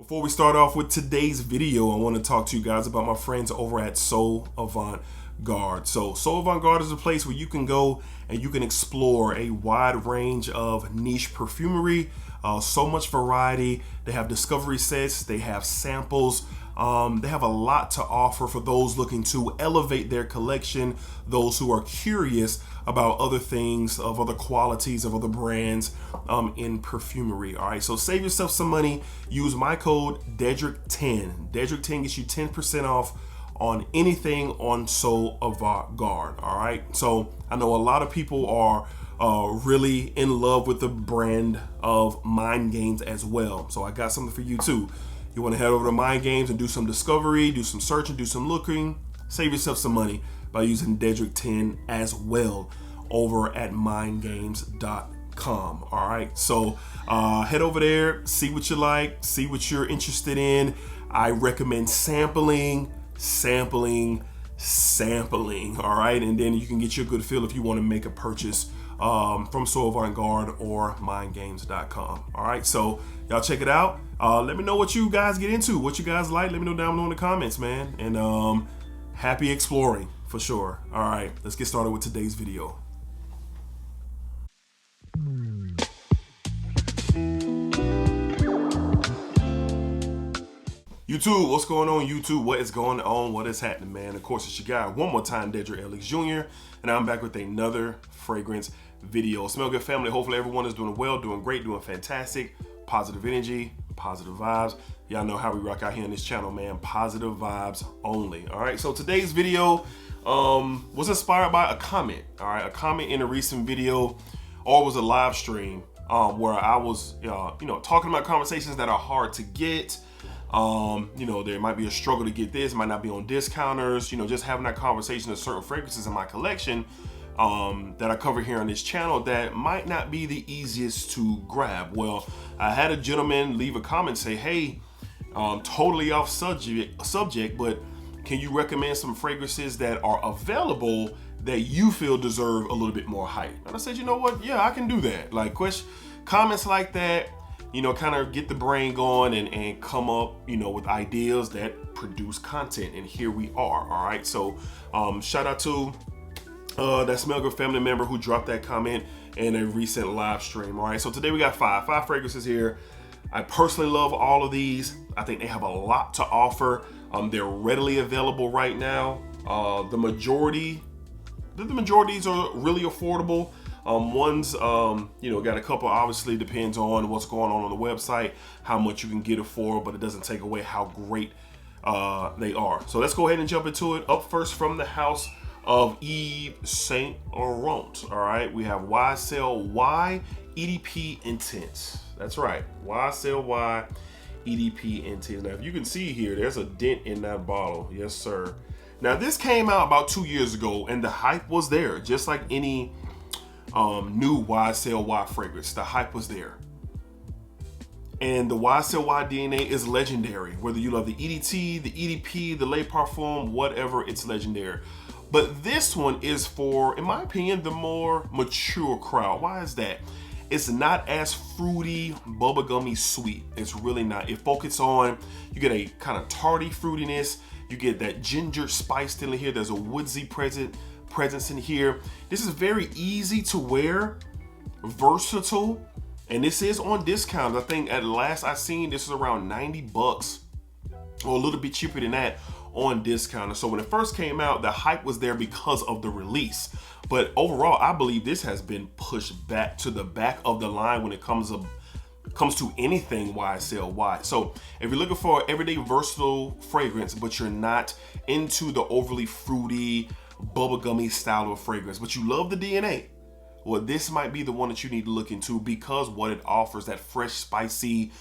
Before we start off with today's video, I want to talk to you guys about my friends over at So Avant-Garde. So Avant-Garde is a place where you can go and you can explore a wide range of niche perfumery, so much variety. They have discovery sets, they have samples, they have a lot to offer for those looking to elevate their collection, those who are curious about other things, of other qualities, of other brands in perfumery. All right, so save yourself some money. Use my code DEDRICK10. DEDRICK10 gets you 10% off on anything on So Avant-Garde. All right, so I know a lot of people are really in love with the brand of Mind Games as well. So I got something for you too. You want to head over to Mind Games and do some discovery, do some searching, do some looking, save yourself some money by using Dedrick10 as well over at mindgames.com. All right, so head over there, see what you like, see what you're interested in. I recommend sampling. All right, and then you can get your good feel if you want to make a purchase from So Avant-Garde or mindgames.com. All right, so y'all check it out. Let me know what you guys get into, what you guys like. Let me know down below in the comments, man. And happy exploring for sure. All right, let's get started with today's video. YouTube, what's going on, YouTube? What is going on? What is happening, man? Of course, it's your guy, one more time, DEDRICKHJR, and I'm back with another fragrance video. Smell good, family. Hopefully everyone is doing well, doing great, doing fantastic. Positive energy, positive vibes. Y'all know how we rock out here on this channel, man. Positive vibes only. All right, so today's video was inspired by a comment. All right, a comment in a recent video, or it was a live stream where I was, talking about conversations that are hard to get. There might be a struggle to get this, might not be on discounters, just having that conversation of certain fragrances in my collection that I cover here on this channel that might not be the easiest to grab. Well, I had a gentleman leave a comment, say, hey, totally off subject, but can you recommend some fragrances that are available that you feel deserve a little bit more hype? And I said, you know what? Yeah, I can do that. Like comments like that, kind of get the brain going and come up, with ideas that produce content. And here we are. All right. So shout out to that Smell Good family member who dropped that comment in a recent live stream. All right. So today we got five fragrances here. I personally love all of these. I think they have a lot to offer. They're readily available right now. The majorities are really affordable. One's, got a couple, obviously depends on what's going on the website, how much you can get it for, but it doesn't take away how great they are. So let's go ahead and jump into it. Up first from the house of Yves Saint Laurent. All right, we have YSL Y EDP Intense. That's right, YSL Y EDP Intense. Now, if you can see here, there's a dent in that bottle. Yes, sir. Now, this came out about 2 years ago, and the hype was there, just like any new YSL Y fragrance. The hype was there. And the YSL Y DNA is legendary. Whether you love the EDT, the EDP, the Le Parfum, whatever, it's legendary. But this one is for, in my opinion, the more mature crowd. Why is that? It's not as fruity, bubblegummy sweet. It's really not. It focuses on, you get a kind of tarty fruitiness. You get that ginger spice still in here. There's a woodsy presence in here. This is very easy to wear, versatile, and this is on discount. I think at last I seen this is around 90 bucks or a little bit cheaper than that on discount. So when it first came out, the hype was there because of the release, but overall I believe this has been pushed back to the back of the line when it comes to anything YSL Y. So if you're looking for everyday versatile fragrance, but you're not into the overly fruity, bubblegummy style of fragrance, but you love the DNA, well, this might be the one that you need to look into because what it offers, that fresh, spicy,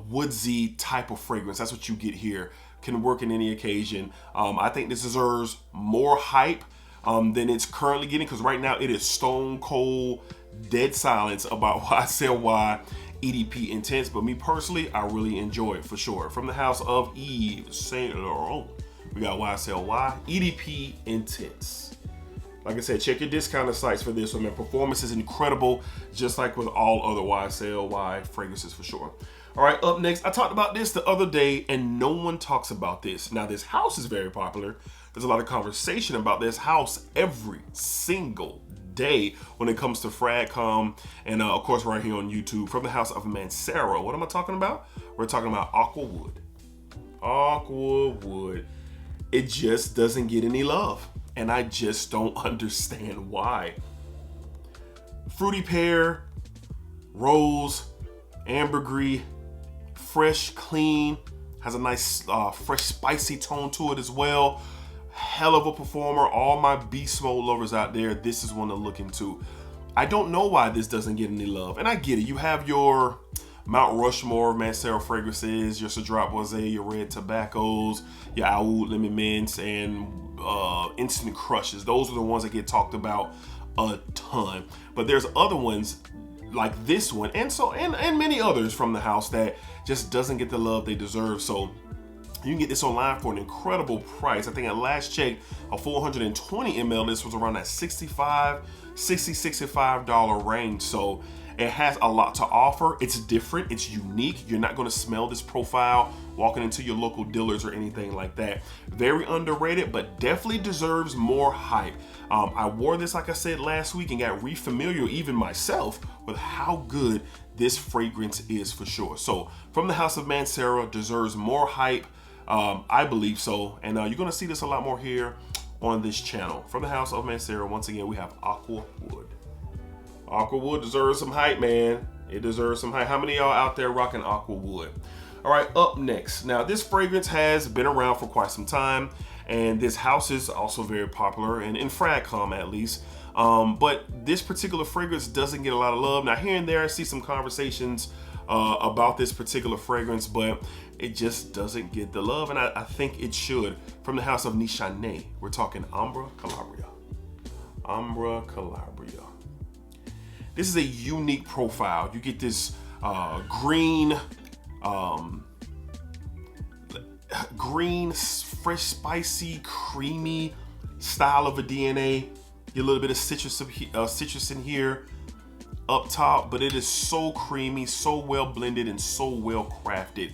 woodsy type of fragrance, that's what you get here. Can work in any occasion. I think this deserves more hype than it's currently getting, because right now it is stone cold dead silence about YSL Y EDP Intense. But me personally, I really enjoy it for sure. From the house of Yves Saint Laurent, we got YSL Y EDP Intense. Like I said, check your discounted sites for this one, man. Performance is incredible, just like with all other YSL Y fragrances for sure. All right, up next, I talked about this the other day and no one talks about this. Now, this house is very popular. There's a lot of conversation about this house every single day when it comes to FragCom and of course right here on YouTube from the house of Mancera. What am I talking about? We're talking about Aqua wood. Aqua wood. It just doesn't get any love and I just don't understand why. Fruity pear, rose, ambergris, fresh, clean, has a nice fresh spicy tone to it as well. Hell of a performer. All my beast mode lovers out there, this is one to look into. I don't know why this doesn't get any love, and I get it. You have your Mount Rushmore of Mancera fragrances, your Cedrat Boisé, your red tobaccos, your Oud lemon mints, and instant crushes. Those are the ones that get talked about a ton. But there's other ones like this one, and many others from the house that just doesn't get the love they deserve. So you can get this online for an incredible price. I think at last check, a 420 ml, this was around that $65 range. So it has a lot to offer. It's different, it's unique. You're not gonna smell this profile walking into your local dealers or anything like that. Very underrated, but definitely deserves more hype. I wore this, like I said, last week and got re-familiar, even myself, with how good this fragrance is for sure. So from the house of Mancera, deserves more hype. I believe so, and you're gonna see this a lot more here on this channel. From the house of Mancera, once again, we have Aqua wood. Aqua wood deserves some hype, man. It deserves some hype. How many of y'all out there rocking Aqua wood? All right, up next. Now, this fragrance has been around for quite some time, and this house is also very popular, and in FragCom at least. But this particular fragrance doesn't get a lot of love. Now, here and there, I see some conversations about this particular fragrance, but it just doesn't get the love, and I think it should. From the house of Nishane, we're talking Ombra Calabria. Ombra Calabria. This is a unique profile. You get this green, fresh, spicy, creamy style of a DNA. Get a little bit of citrus in here up top, but it is so creamy, so well blended, and so well crafted.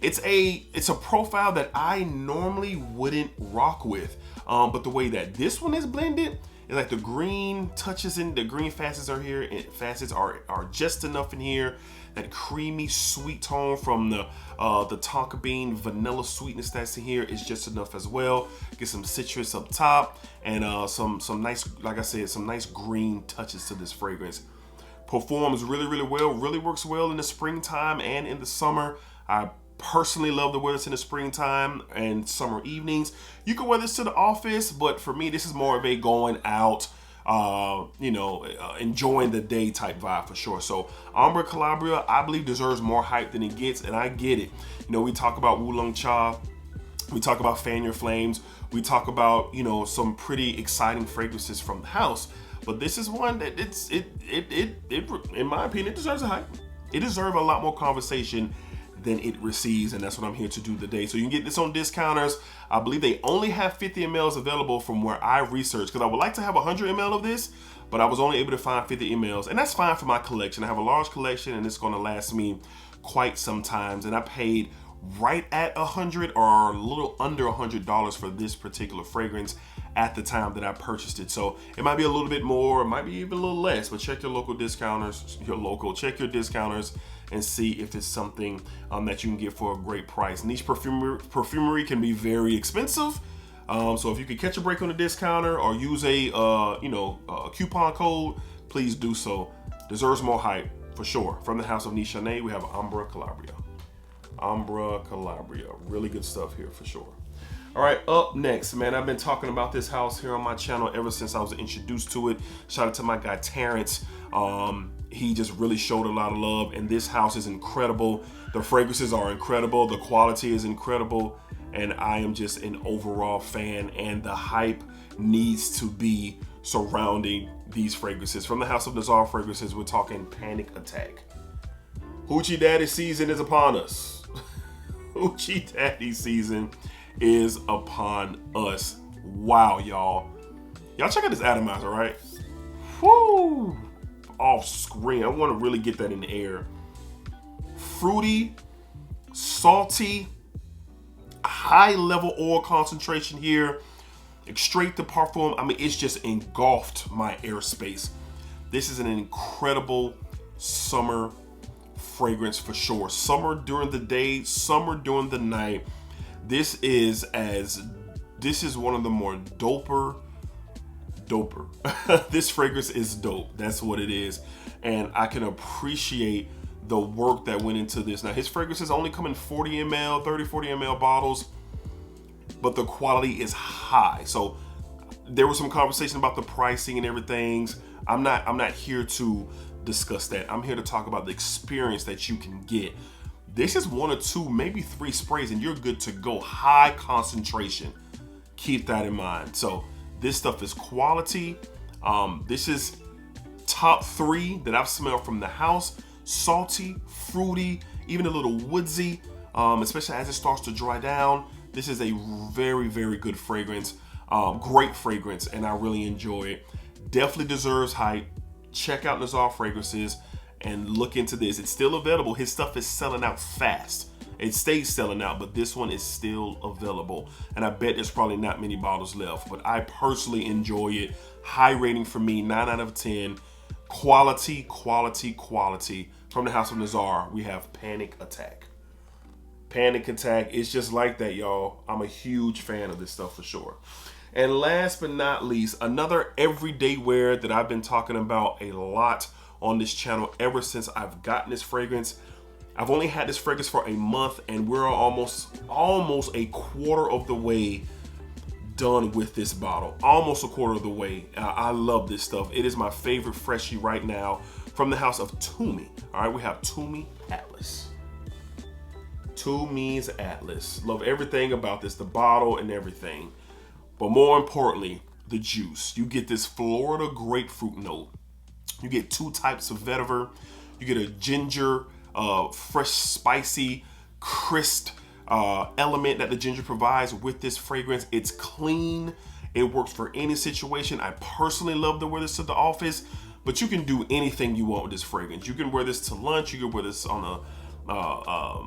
It's a profile that I normally wouldn't rock with, but the way that this one is blended, it's like the green touches in, the green facets are here, and facets are just enough in here. That creamy sweet tone from the tonka bean vanilla sweetness that's in here is just enough as well. Get some citrus up top and some nice, like I said, some nice green touches to this fragrance. Performs really, really well, really works well in the springtime and in the summer. I personally love to wear this in the springtime and summer evenings. You can wear this to the office, but for me, this is more of a going out, enjoying the day type vibe for sure. So Ombra Calabria, I believe, deserves more hype than it gets, and I get it. You know, we talk about Oolong Cha, we talk about Fan Your Flames, we talk about, you know, some pretty exciting fragrances from the house. But this is one that in my opinion, it deserves a hype. It deserves a lot more conversation than it receives, and that's what I'm here to do today. So you can get this on discounters. I believe they only have 50 mLs available from where I researched, because I would like to have 100 ml of this, but I was only able to find 50 mLs, and that's fine for my collection. I have a large collection, and it's gonna last me quite some times, and I paid right at $100 or a little under $100 for this particular fragrance at the time that I purchased it. So it might be a little bit more, it might be even a little less, but check your local discounters, check your discounters and see if it's something that you can get for a great price. Niche perfumery can be very expensive. So if you can catch a break on the discounter or use a coupon code, please do so. Deserves more hype for sure. From the house of Nishane, we have Ombra Calabria. Ombra Calabria, really good stuff here for sure. All right, up next, man, I've been talking about this house here on my channel ever since I was introduced to it. Shout out to my guy Terrence. He just really showed a lot of love, and this house is incredible. The fragrances are incredible, the quality is incredible, and I am just an overall fan, and the hype needs to be surrounding these fragrances. From the house of Nazar Fragrances, we're talking Panic Attack. Hoochie Daddy season is upon us. Hoochie Daddy season is upon us. Wow, y'all. Y'all check out this atomizer, right? Whoo! Off screen. I want to really get that in the air. Fruity, salty, high level oil concentration here, extrait de parfum. I mean, it's just engulfed my airspace. This is an incredible summer fragrance for sure. Summer during the day, summer during the night. This is one of the more doper. This fragrance is dope. That's what it is. And I can appreciate the work that went into this. Now, his fragrances only come in 40 ml, 30, 40 ml bottles, but the quality is high. So there was some conversation about the pricing and everything. I'm not here to discuss that. I'm here to talk about the experience that you can get. This is 1 or 2, maybe 3 sprays and you're good to go. High concentration. Keep that in mind. So this stuff is quality. This is top 3 that I've smelled from the house. Salty, fruity, even a little woodsy, especially as it starts to dry down. This is a very, very good fragrance. Great fragrance, and I really enjoy it. Definitely deserves hype. Check out Naar Fragrances and look into this. It's still available. His stuff is selling out fast. It stays selling out, but this one is still available. And I bet there's probably not many bottles left, but I personally enjoy it. High rating for me, 9 out of 10. Quality, quality, quality. From the House of Naar, we have Panic Attack. Panic Attack, it's just like that, y'all. I'm a huge fan of this stuff for sure. And last but not least, another everyday wear that I've been talking about a lot on this channel ever since I've gotten this fragrance. I've only had this fragrance for a month and we're almost a quarter of the way done with this bottle. Almost a quarter of the way. I love this stuff. It is my favorite freshie right now from the house of Tumi. All right, we have Tumi Atlas. Tumi's Atlas. Love everything about this, the bottle and everything. But more importantly, the juice. You get this Florida grapefruit note. You get 2 types of vetiver. You get a ginger, fresh, spicy, crisp element that the ginger provides with this fragrance. It's clean. It works for any situation. I personally love to wear this to the office, but you can do anything you want with this fragrance. You can wear this to lunch. You can wear this on a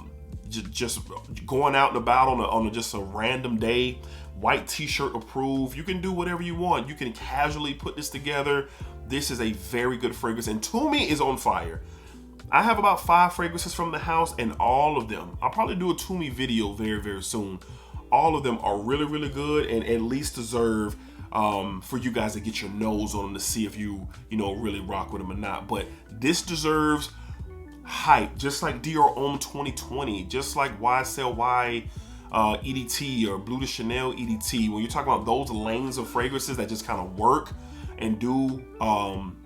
just going out and about on just a random day. White t-shirt approved. You can do whatever you want. You can casually put this together. This is a very good fragrance, and Tumi is on fire. I have about 5 fragrances from the house, and all of them, I'll probably do a Tumi video very, very soon. All of them are really, really good and at least deserve for you guys to get your nose on them to see if you really rock with them or not. But this deserves hype, just like Dior Homme 2020, just like YSL Y EDT or Bleu de Chanel EDT. When you're talking about those lanes of fragrances that just kind of work and do,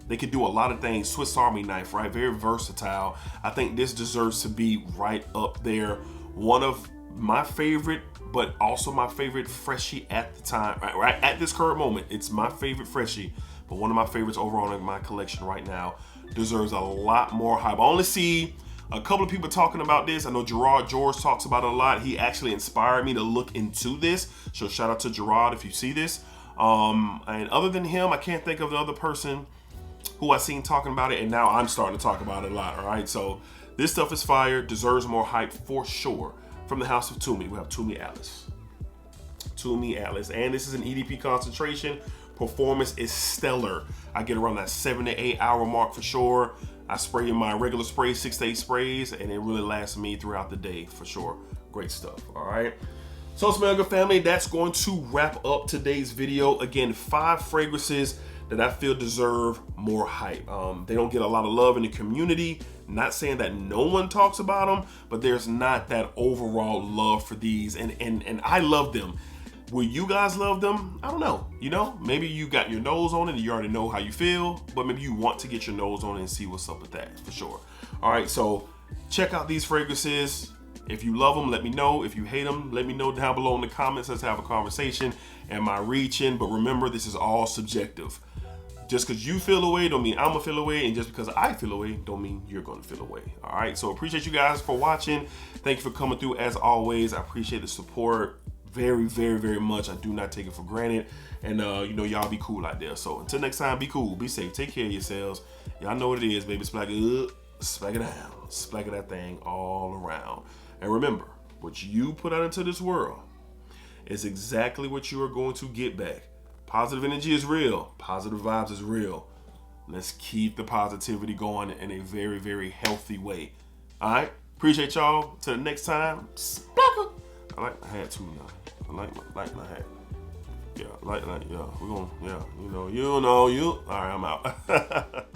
they can do a lot of things. Swiss Army knife, right? Very versatile. I think this deserves to be right up there. One of my favorite, but also my favorite freshie at the time, right at this current moment. It's my favorite freshie, but one of my favorites overall in my collection right now. Deserves a lot more hype. I only see a couple of people talking about this. I know Gerard George talks about it a lot. He actually inspired me to look into this. So shout out to Gerard if you see this. And other than him, I can't think of the other person who I seen talking about it, and now I'm starting to talk about it a lot. All right, so this stuff is fire, deserves more hype for sure. From the house of Tumi, we have Tumi Atlas. Tumi Atlas, and this is an EDP concentration. Performance is stellar. I get around that 7 to 8 hour mark for sure. I spray in my regular spray, 6 to 8 sprays, and it really lasts me throughout the day for sure. Great stuff, all right? So Smell Good family, that's going to wrap up today's video. Again, 5 fragrances that I feel deserve more hype. They don't get a lot of love in the community. Not saying that no one talks about them, but there's not that overall love for these, and I love them. Will you guys love them? I don't know. Maybe you got your nose on it and you already know how you feel, but maybe you want to get your nose on it and see what's up with that for sure. All right, so check out these fragrances. If you love them, let me know. If you hate them, let me know down below in the comments. Let's have a conversation. Am I reaching? But remember, this is all subjective. Just because you feel away don't mean I'm gonna feel away, and just because I feel away don't mean you're gonna feel away. All right, so appreciate you guys for watching. Thank you for coming through as always. I appreciate the support very, very, very much. I do not take it for granted, and y'all be cool out there. So until next time, be cool, be safe, take care of yourselves. Y'all know what it is, baby. Splack it up, splack it down, splack it that thing all around. And remember, what you put out into this world is exactly what you are going to get back. Positive energy is real. Positive vibes is real. Let's keep the positivity going in a very, very healthy way. All right? Appreciate y'all. Till the next time. I like my hat too now. I like my hat. Yeah, yeah. We're gonna, yeah, you know. All right, I'm out.